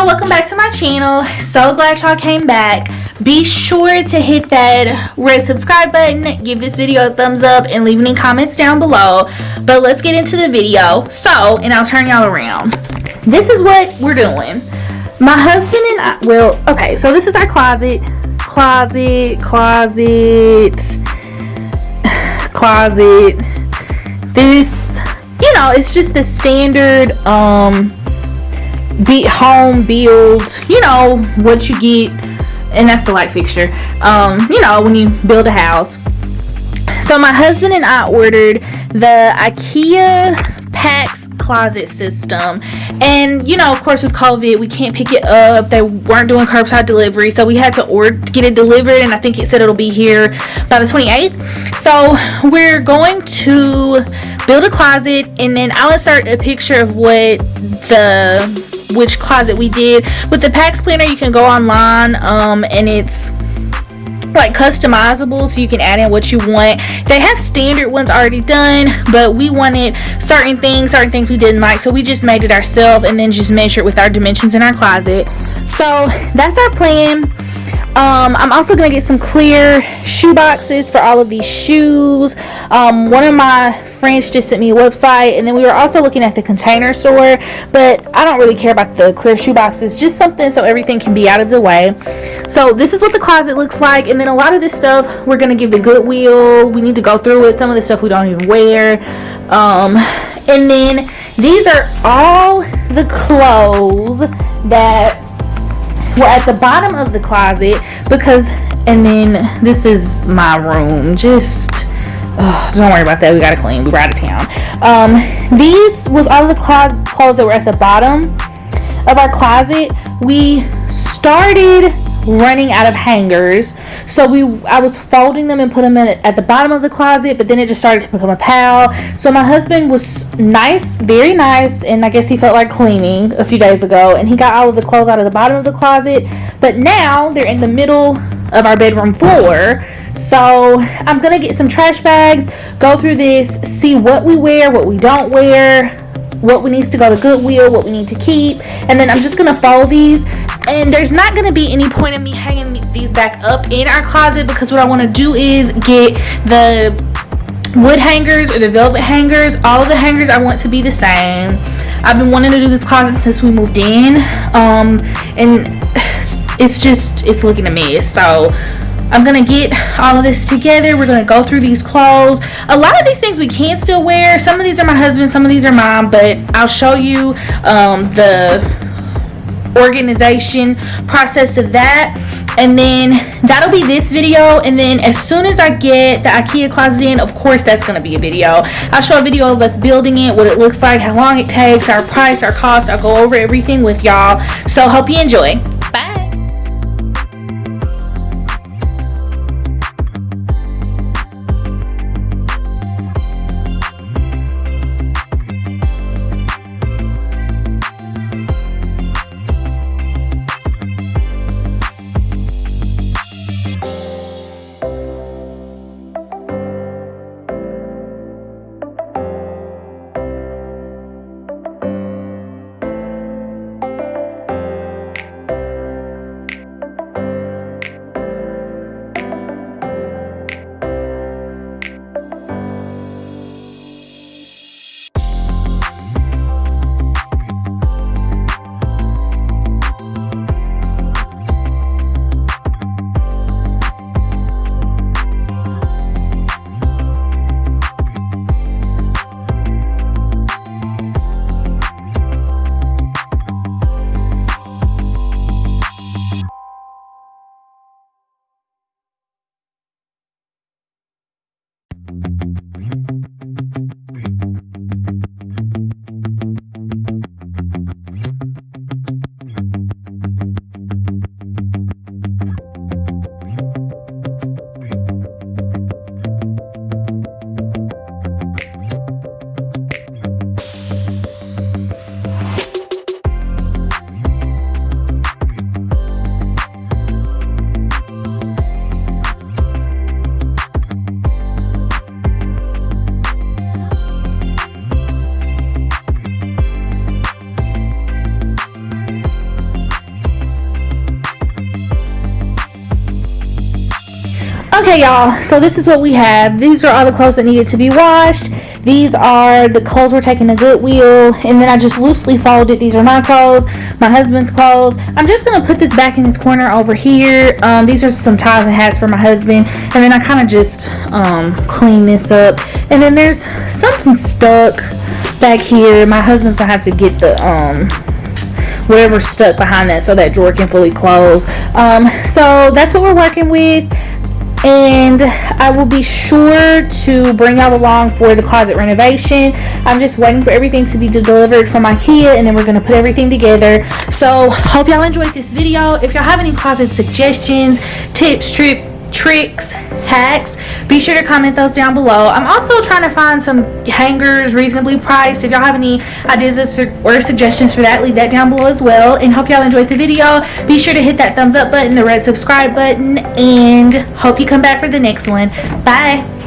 welcome back to my channel. So glad y'all came back. Be sure to hit that red subscribe button, give this video a thumbs up, and leave any comments down below. But let's get into the video. And I'll turn y'all around. This is what we're doing. My husband and I, okay, so this is our closet. This, it's just the standard home build, what you get, and that's the light fixture, when you build a house. So my husband and I ordered the Ikea PAX closet system, and of course with COVID we can't pick it up. They weren't doing curbside delivery, so we had to get it delivered, and I think it said it'll be here by the 28th. So we're going to build a closet, and then I'll insert a picture of which closet we did. With the PAX planner you can go online, and it's like customizable, so you can add in what you want. They have standard ones already done, but we wanted certain things we didn't like, so we just made it ourselves and then just measured with our dimensions in our closet. So that's our plan. I'm also gonna get some clear shoe boxes for all of these shoes. One of my friends just sent me a website, and then we were also looking at the Container Store, but I don't really care about the clear shoe boxes, just something so everything can be out of the way. So this is what the closet looks like, and then a lot of this stuff we're gonna give the Goodwill. We need to go through it. Some of the stuff we don't even wear, and then these are all the clothes that were at the bottom of the closet, and then this is my room. Don't worry about that, we gotta clean, we were out of town. These was all of the clothes that were at the bottom of our closet. We started running out of hangers, so I was folding them and putting them at the bottom of the closet, but then it just started to become a pile. So my husband was very nice, and I guess he felt like cleaning a few days ago, and he got all of the clothes out of the bottom of the closet, but now they're in the middle of our bedroom floor. So I'm gonna get some trash bags, go through this, see what we wear, what we don't wear, what needs to go to Goodwill, what we need to keep, and then I'm just gonna fold these. And there's not gonna be any point in me hanging these back up in our closet, because what I want to do is get the wood hangers or the velvet hangers. All of the hangers I want to be the same. I've been wanting to do this closet since we moved in, and it's looking a mess. So I'm gonna get all of this together. We're gonna go through these clothes. A lot of these things we can still wear. Some of these are my husband's, some of these are mine, but I'll show you the organization process of that, and then that'll be this video. And then as soon as I get the Ikea closet in, of course that's going to be a video. I'll show a video of us building it, what it looks like, how long it takes, our price, our cost. I'll go over everything with y'all, so hope you enjoy. Bye. Okay, y'all, so this is what we have. These are all the clothes that needed to be washed. These are the clothes we're taking to Goodwill, and then I just loosely folded. These are my clothes, my husband's clothes. I'm just gonna put this back in this corner over here. These are some ties and hats for my husband, and then I kind of just clean this up. And then there's something stuck back here. My husband's gonna have to get the whatever's stuck behind that so that drawer can fully close. So that's what we're working with. And I will be sure to bring y'all along for the closet renovation. I'm just waiting for everything to be delivered from Ikea, and then we're going to put everything together. So hope y'all enjoyed this video. If y'all have any closet suggestions, tips, tricks, hacks, be sure to comment those down below. I'm also trying to find some hangers reasonably priced. If y'all have any ideas or suggestions for that, leave that down below as well. And hope y'all enjoyed the video. Be sure to hit that thumbs up button, the red subscribe button, and hope you come back for the next one. Bye.